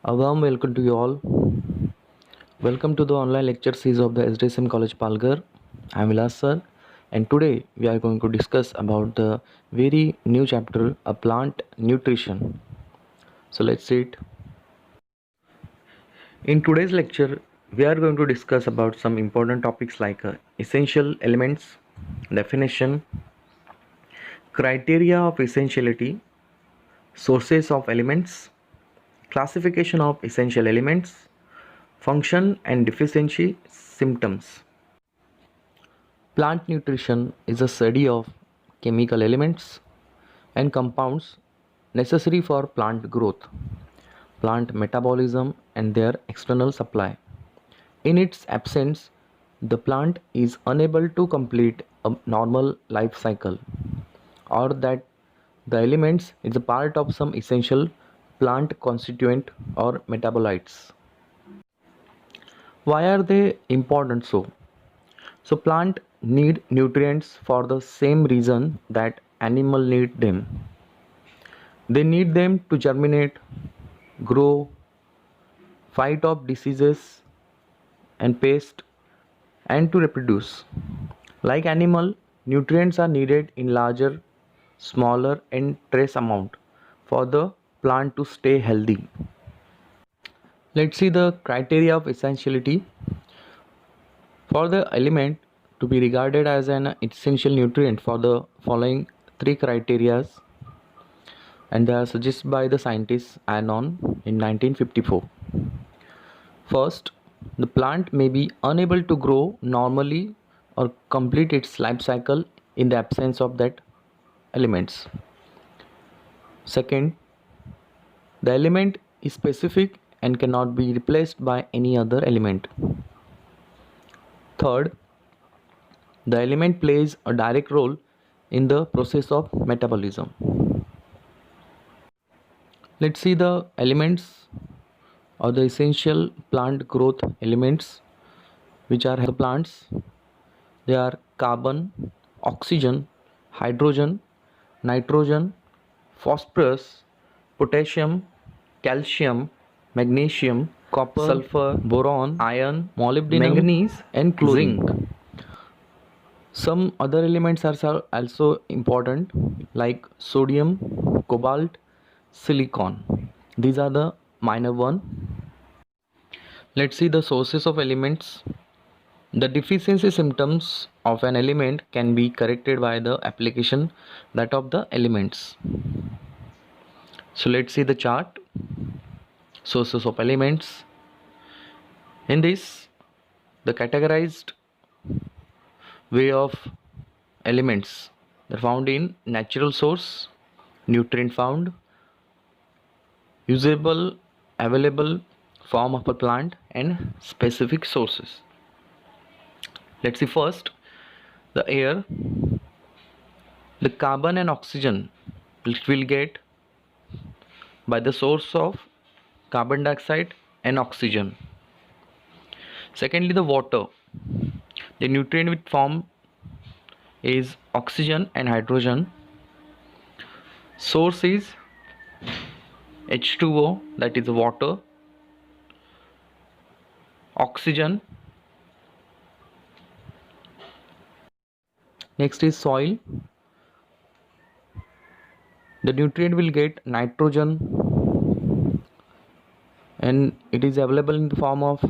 A warm welcome to you all. Welcome to the online lecture series of the SDSM College Palghar. I am Vilas sir, and today we are going to discuss about the very new chapter, a plant nutrition. So let's see it. In today's lecture, we are going to discuss about some important topics like essential elements, definition, criteria of essentiality, sources of elements, classification of essential elements, function and deficiency symptoms. Plant nutrition is a study of chemical elements and compounds necessary for plant growth, plant metabolism, and their external supply. In its absence, the plant is unable to complete a normal life cycle, or that the elements is a part of some essential plant constituent or metabolites. Why are they important so plant need nutrients for the same reason that animal need them. They need them to germinate, grow, fight off diseases and pest, and to reproduce. Like animal, nutrients are needed in larger, smaller and trace amount for the plant to stay healthy. Let's see the criteria of essentiality. For the element to be regarded as an essential nutrient for the following three criteria, and they are suggested by the scientist Anon in 1954. First, the plant may be unable to grow normally or complete its life cycle in the absence of that elements. Second, the element is specific and cannot be replaced by any other element. Third, the element plays a direct role in the process of metabolism. Let's see the elements or the essential plant growth elements which are the plants. They are carbon, oxygen, hydrogen, nitrogen, phosphorus, potassium, calcium, magnesium, copper, sulfur, boron, iron, molybdenum, manganese and chlorine. Zinc. Some other elements are also important like sodium, cobalt, silicon. These are the minor one. Let's see the sources of elements. The deficiency symptoms of an element can be corrected by the application that of the elements. So let's see the chart. Sources of elements. In this, the categorized way of elements are found in natural source, nutrient found, usable, available form of a plant, and specific sources. Let's see first the air. The carbon and oxygen it will get by the source of carbon dioxide and oxygen. Secondly, the water. The nutrient with form is oxygen and hydrogen. Source is H2O, that is water, oxygen. Next is soil. The nutrient will get nitrogen and it is available in the form of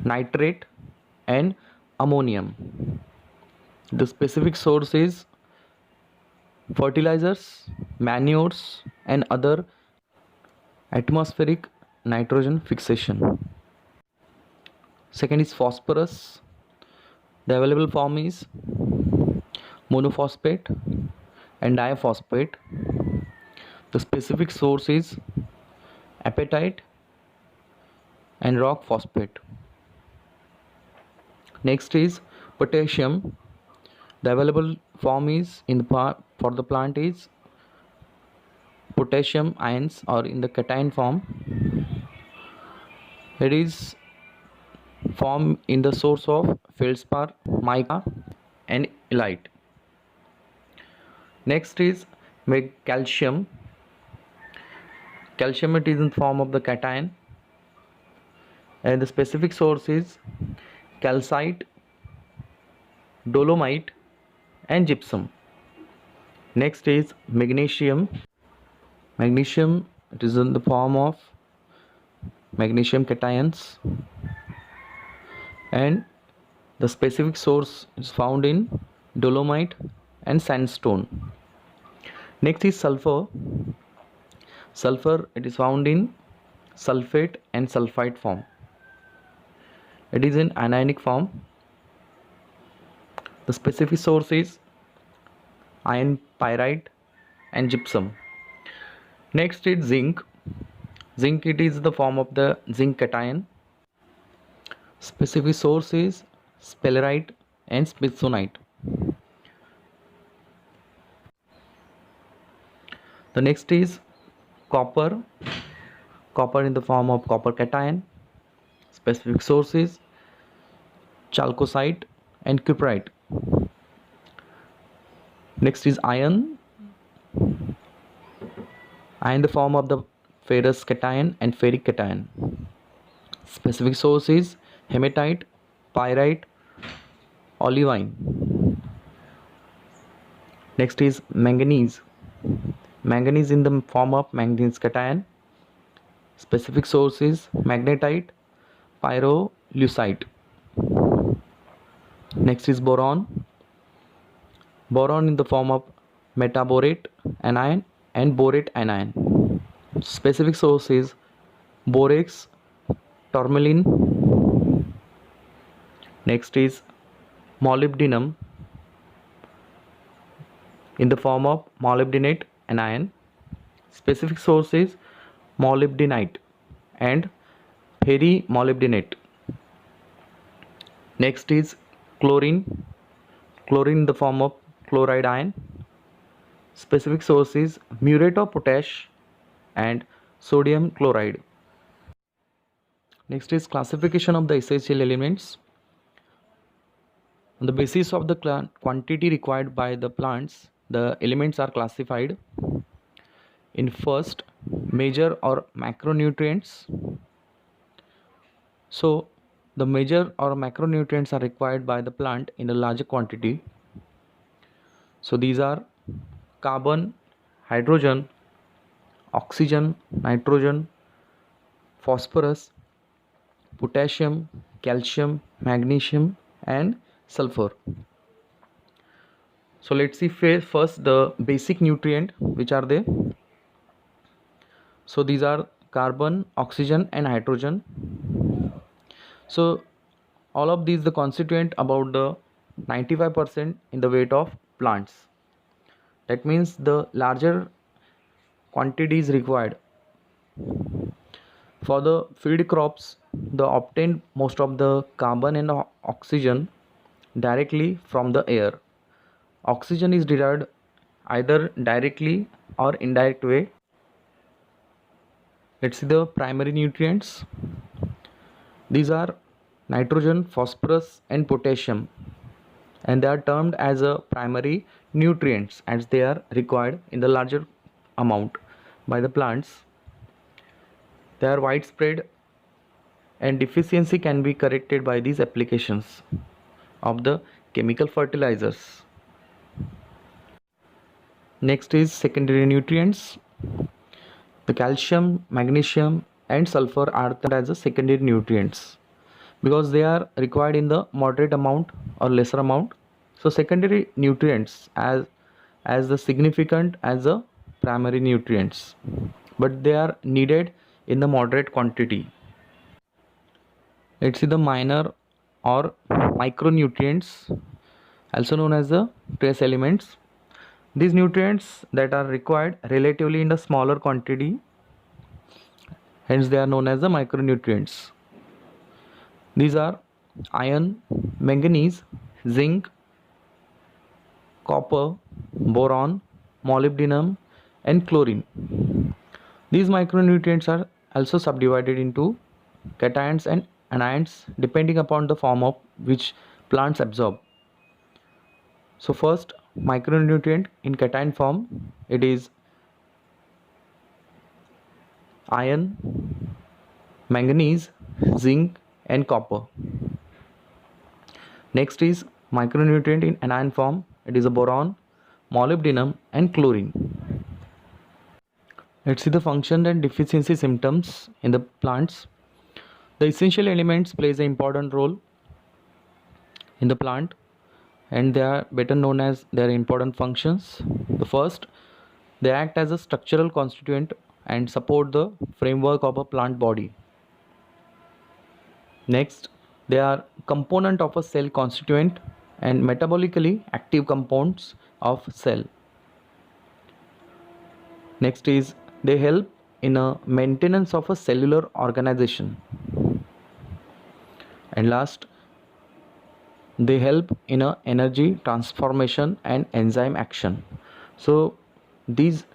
nitrate and ammonium. The specific source is fertilizers, manures and other atmospheric nitrogen fixation. Second is phosphorus. The available form is monophosphate and diphosphate. The specific source is apatite and rock phosphate. Next is potassium. The available form is for the plant is potassium ions or in the cation form. It is formed in the source of feldspar, mica and illite. Next is calcium. Calcium, it is in form of the cation, and the specific source is calcite, dolomite, and gypsum. Next is magnesium. Magnesium, it is in the form of magnesium cations, and the specific source is found in dolomite and sandstone. Next is sulfur. Sulfur, it is found in sulfate and sulfide form. It is in anionic form. The specific source is iron pyrite and gypsum. Next is zinc. Zinc, it is the form of the zinc cation. Specific source is sphalerite and smithsonite. The next is copper. Copper in the form of copper cation. Specific source is chalcocite and cuprite. Next is iron. Iron in the form of the ferrous cation and ferric cation. Specific source is hematite, pyrite, olivine. Next is manganese. Manganese in the form of manganese cation. Specific source is magnetite, pyrolusite. Next is boron. Boron in the form of metaborate anion and borate anion. Specific source is borax, tourmaline. Next is molybdenum in the form of molybdenate anion. Specific source is molybdenite and ferrimolybdenate. Next is chlorine. Chlorine in the form of chloride ion. Specific source is muriate of potash and sodium chloride. Next is classification of the essential elements. On the basis of the quantity required by the plants, the elements are classified in first, major or macronutrients. So the major or macronutrients are required by the plant in a larger quantity. So these are carbon, hydrogen, oxygen, nitrogen, phosphorus, potassium, calcium, magnesium, and sulfur. So let's see first the basic nutrient, which are they. So these are carbon, oxygen, and hydrogen. So all of these the constituent about the 95% in the weight of plants. That means the larger quantity is required. For the feed crops, the obtained most of the carbon and oxygen directly from the air. Oxygen is derived either directly or indirect way. Let's see the primary nutrients. These are nitrogen, phosphorus, and potassium, and they are termed as a primary nutrients as they are required in the larger amount by the plants. They are widespread and deficiency can be corrected by these applications of the chemical fertilizers. Next is secondary nutrients. The calcium, magnesium, and sulfur are termed as the secondary nutrients because they are required in the moderate amount or lesser amount. So secondary nutrients as the significant as the primary nutrients, but they are needed in the moderate quantity. Let's see the minor or micronutrients, also known as the trace elements. These nutrients that are required relatively in a smaller quantity, hence they are known as the micronutrients. These are iron, manganese, zinc, copper, boron, molybdenum, and chlorine. These micronutrients are also subdivided into cations and anions depending upon the form of which plants absorb. So first, micronutrient in cation form, it is iron, manganese, zinc, and copper. Next is micronutrient in anion form. It is a boron, molybdenum, and chlorine. Let's see the function and deficiency symptoms in the plants. The essential elements plays an important role in the plant, and they are better known as their important functions. The first, they act as a structural constituent and support the framework of a plant body. Next, they are component of a cell constituent and metabolically active compounds of cell. Next is they help in a maintenance of a cellular organization. And last, they help in a energy transformation and enzyme action. So these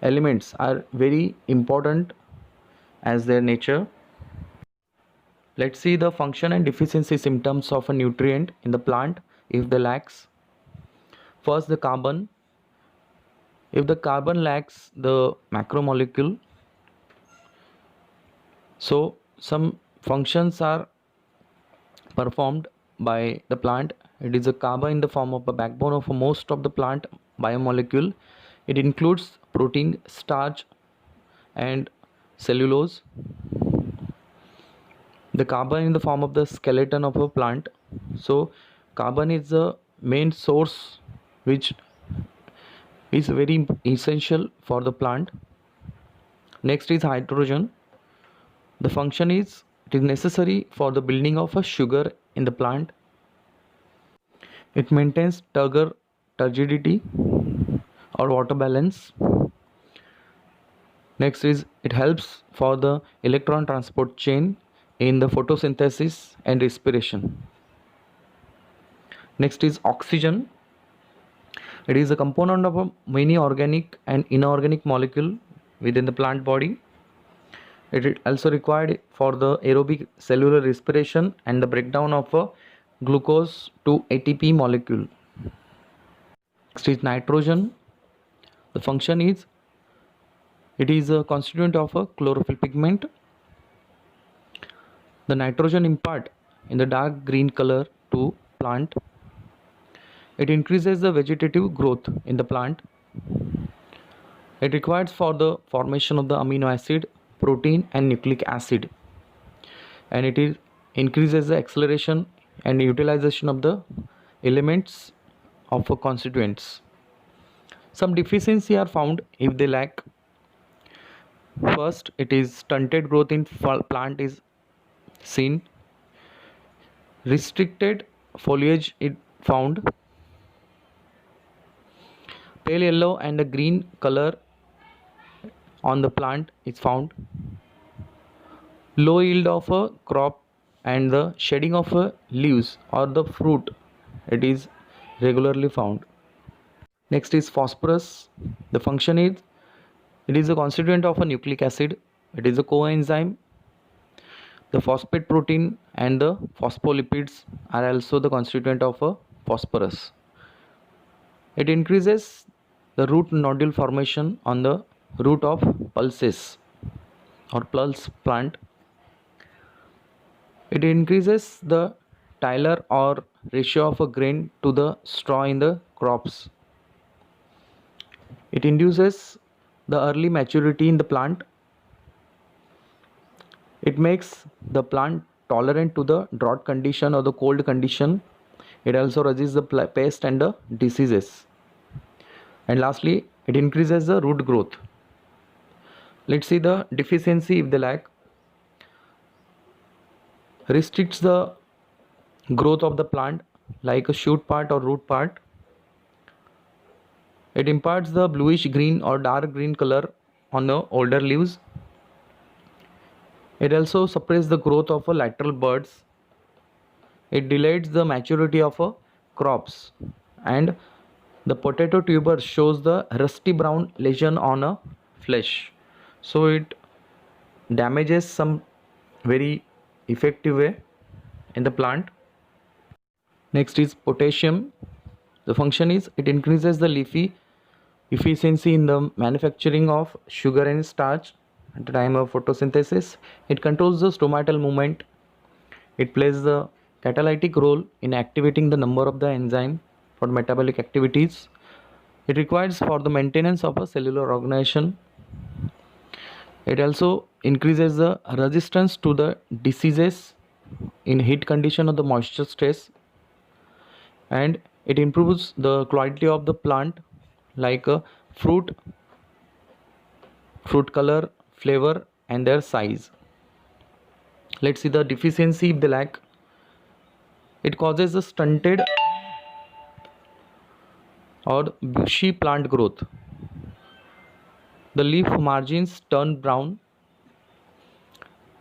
elements are very important as their nature. Let's see the function and deficiency symptoms of a nutrient in the plant if they lacks. First, the carbon. If the carbon lacks the macromolecule, so some functions are performed by the plant. It is a carbon in the form of a backbone of most of the plant biomolecule. It includes protein, starch, and cellulose. The carbon in the form of the skeleton of a plant. So carbon is the main source which is very essential for the plant. Next is hydrogen. The function is it is necessary for the building of a sugar in the plant. It maintains turgidity or water balance. Next is it helps for the electron transport chain in the photosynthesis and respiration. Next is oxygen. It is a component of a many organic and inorganic molecule within the plant body. It is also required for the aerobic cellular respiration and the breakdown of a glucose to ATP molecule. Next is nitrogen. The function is it is a constituent of a chlorophyll pigment. The nitrogen impart in the dark green color to plant. It increases the vegetative growth in the plant. It requires for the formation of the amino acid, protein, and nucleic acid, and it increases the acceleration and utilization of the elements of a constituents. Some deficiency are found if they lack. First, it is stunted growth in plant is seen. Restricted foliage is found. Pale yellow and a green color on the plant is found. Low yield of a crop and the shedding of a leaves or the fruit, it is regularly found. Next is phosphorus. The function is it is a constituent of a nucleic acid. It is a coenzyme. The phosphate protein and the phospholipids are also the constituent of a phosphorus. It increases the root nodule formation on the root of pulses or pulse plant. It increases the tiller or ratio of a grain to the straw in the crops. It induces the early maturity in the plant. It makes the plant tolerant to the drought condition or the cold condition. It also resists the pest and the diseases. And lastly, it increases the root growth. Let's see the deficiency if they lack. Restricts the growth of the plant like a shoot part or root part. It imparts the bluish green or dark green color on the older leaves. It also suppresses the growth of lateral buds. It delays the maturity of crops, and the potato tuber shows the rusty brown lesion on a flesh. So it damages some very effective way in the plant. Next is potassium. The function is it increases the leafy efficiency in the manufacturing of sugar and starch. at the time of photosynthesis. It controls the stomatal movement. It plays the catalytic role in activating the number of the enzyme for metabolic activities. It requires for the maintenance of a cellular organization. It also increases the resistance to the diseases in heat condition or the moisture stress, and it improves the quality of the plant like fruit color, flavor, and their size. Let's see the deficiency if they lack. It causes a stunted or bushy plant growth. The leaf margins turn brown.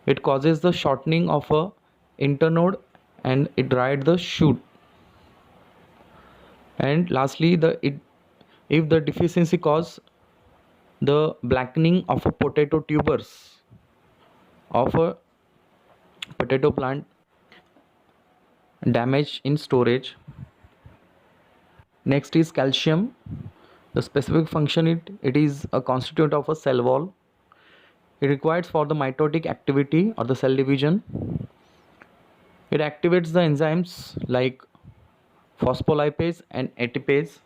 It causes the shortening of a internode and it dried the shoot. And lastly, if the deficiency cause the blackening of a potato tubers of a potato plant, damage in storage. Next is calcium. The specific function it is a constituent of a cell wall. It requires for the mitotic activity or the cell division. It activates the enzymes like phospholipase and ATPase.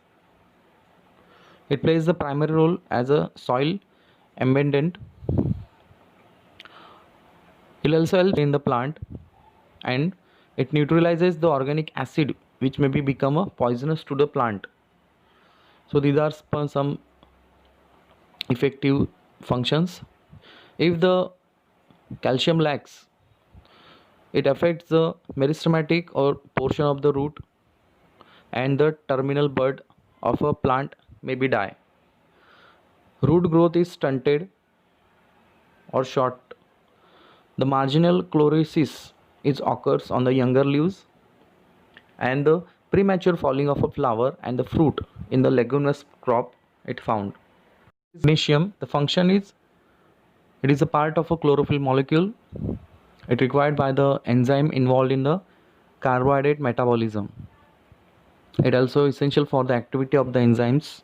It plays the primary role as a soil amendment. It also helps in the plant, and it neutralizes the organic acid which may become a poisonous to the plant. So these are some effective functions. If the calcium lacks, it affects the meristematic or portion of the root, and the terminal bud of a plant may be die. Root growth is stunted or short. The marginal chlorosis occurs on the younger leaves, and the premature falling of a flower and the fruit in the leguminous crop it found. Magnesium, the function is it is a part of a chlorophyll molecule. It required by the enzyme involved in the carbohydrate metabolism. It also essential for the activity of the enzymes.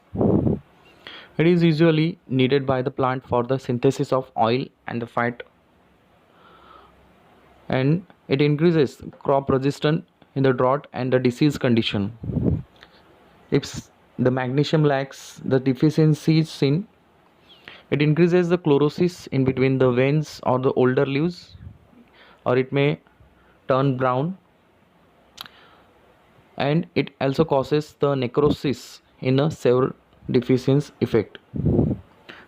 It is usually needed by the plant for the synthesis of oil and the fat, and it increases crop resistance in the drought and the disease condition. If the magnesium lacks, the deficiency is seen. It increases the chlorosis in between the veins or the older leaves, or it may turn brown, and it also causes the necrosis in a several deficiency effect.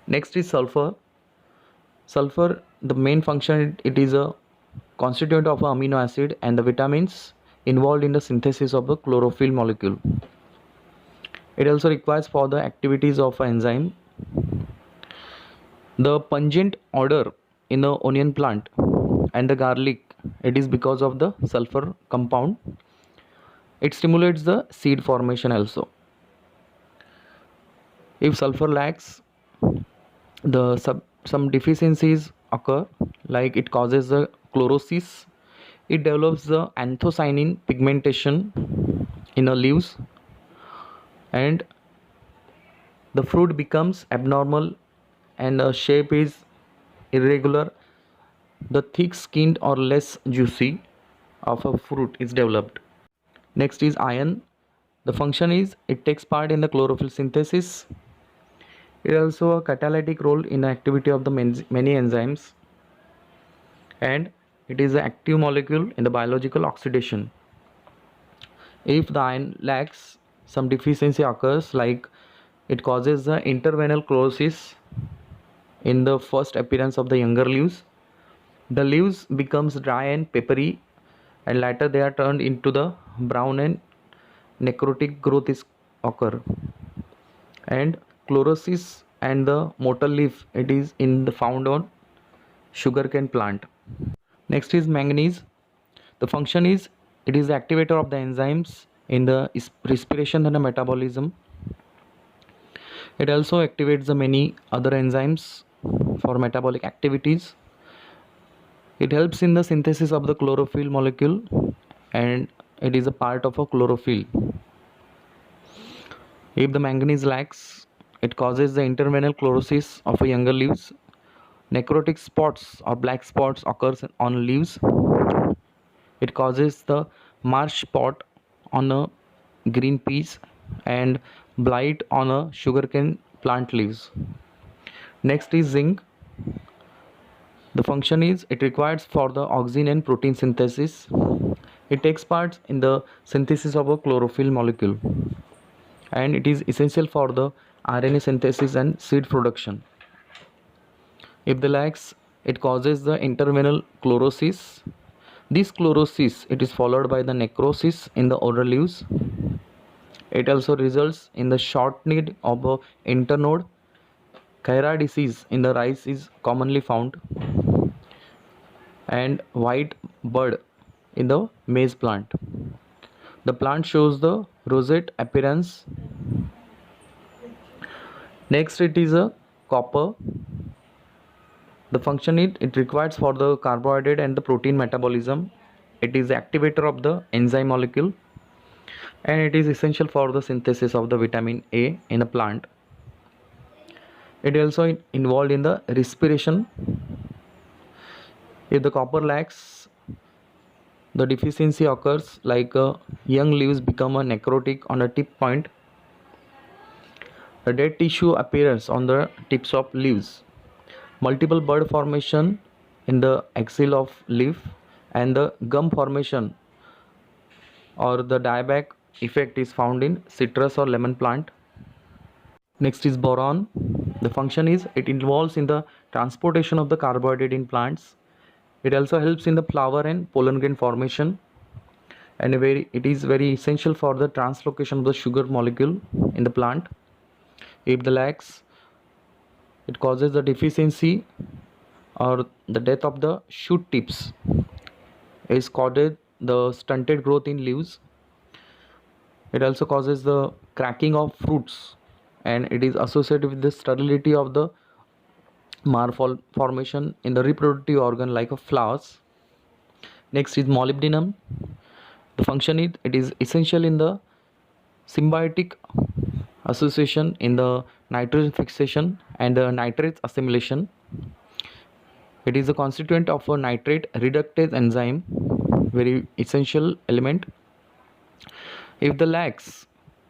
Next is sulfur. Sulfur, the main function, it is a constituent of amino acid and the vitamins involved in the synthesis of the chlorophyll molecule. It also requires for the activities of an enzyme. The pungent odor in the onion plant and the garlic, it is because of the sulfur compound. It stimulates the seed formation also. If sulfur lacks, some deficiencies occur, like it causes the chlorosis. It develops the anthocyanin pigmentation in the leaves, and the fruit becomes abnormal and the shape is irregular. The thick skinned or less juicy of a fruit is developed. Next is iron. The function is it takes part in the chlorophyll synthesis. It also a catalytic role in the activity of the many enzymes, and it is an active molecule in the biological oxidation. If the iron lacks, some deficiency occurs, like it causes the interveinal chlorosis in the first appearance of the younger leaves. The leaves becomes dry and peppery, and later they are turned into the brown and necrotic growth is occur. And chlorosis and the mottle leaf, it is in the found on sugarcane plant. Next is manganese. The function is it is the activator of the enzymes in the respiration and the metabolism. It also activates the many other enzymes for metabolic activities. It helps in the synthesis of the chlorophyll molecule, and it is a part of a chlorophyll. If the manganese lacks, it causes the interveinal chlorosis of a younger leaves. necrotic spots or black spots occurs on leaves. It causes the marsh spot on a green peas and blight on a sugarcane plant leaves. Next is zinc. The function is it requires for the oxygen and protein synthesis. It takes part in the synthesis of a chlorophyll molecule, and it is essential for the RNA synthesis and seed production. If the lacks, it causes the interveinal chlorosis. This chlorosis it is followed by the necrosis in the outer leaves. It also results in the shortening of a internode. Khaira disease in the rice is commonly found, and white bud in the maize plant. The plant shows the rosette appearance. Next, it is a copper. The function it requires for the carbohydrate and the protein metabolism. It is the activator of the enzyme molecule, and it is essential for the synthesis of the vitamin A in a plant. It is also involved in the respiration. If the copper lacks, the deficiency occurs like young leaves become a necrotic on a tip point. The dead tissue appears on the tips of leaves. Multiple bud formation in the axil of leaf, and the gum formation or the dieback effect is found in citrus or lemon plant. Next is boron. The function is it involves in the transportation of the carbohydrate in plants. It also helps in the flower and pollen grain formation, and it is very essential for the translocation of the sugar molecule in the plant. If the lacks, it causes the deficiency or the death of the shoot tips. Is caused the stunted growth in leaves. It also causes the cracking of fruits, and it is associated with the sterility of the formation in the reproductive organ like a flowers. Next is molybdenum. The function it is essential in the symbiotic association in the nitrogen fixation and the nitrate assimilation. It is a constituent of a nitrate reductase enzyme, very essential element. If the lacks,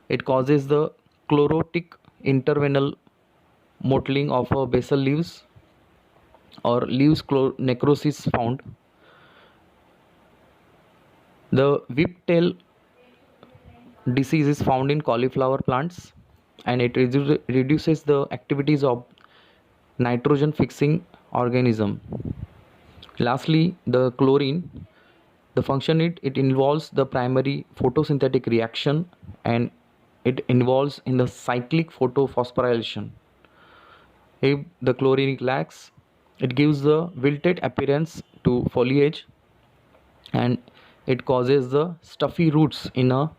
it causes the chlorotic interveinal mottling of a basal leaves or leaves necrosis found. The whiptail disease is found in cauliflower plants, and it reduces the activities of nitrogen fixing organism. Lastly, the chlorine. The function it involves the primary photosynthetic reaction, and it involves in the cyclic photophosphorylation. If the chlorine lacks, it gives the wilted appearance to foliage, and it causes the stuffy roots in a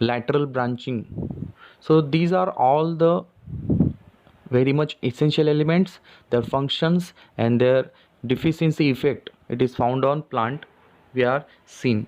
lateral branching. So these are all the very much essential elements, their functions and their deficiency effect it is found on plant we are seeing.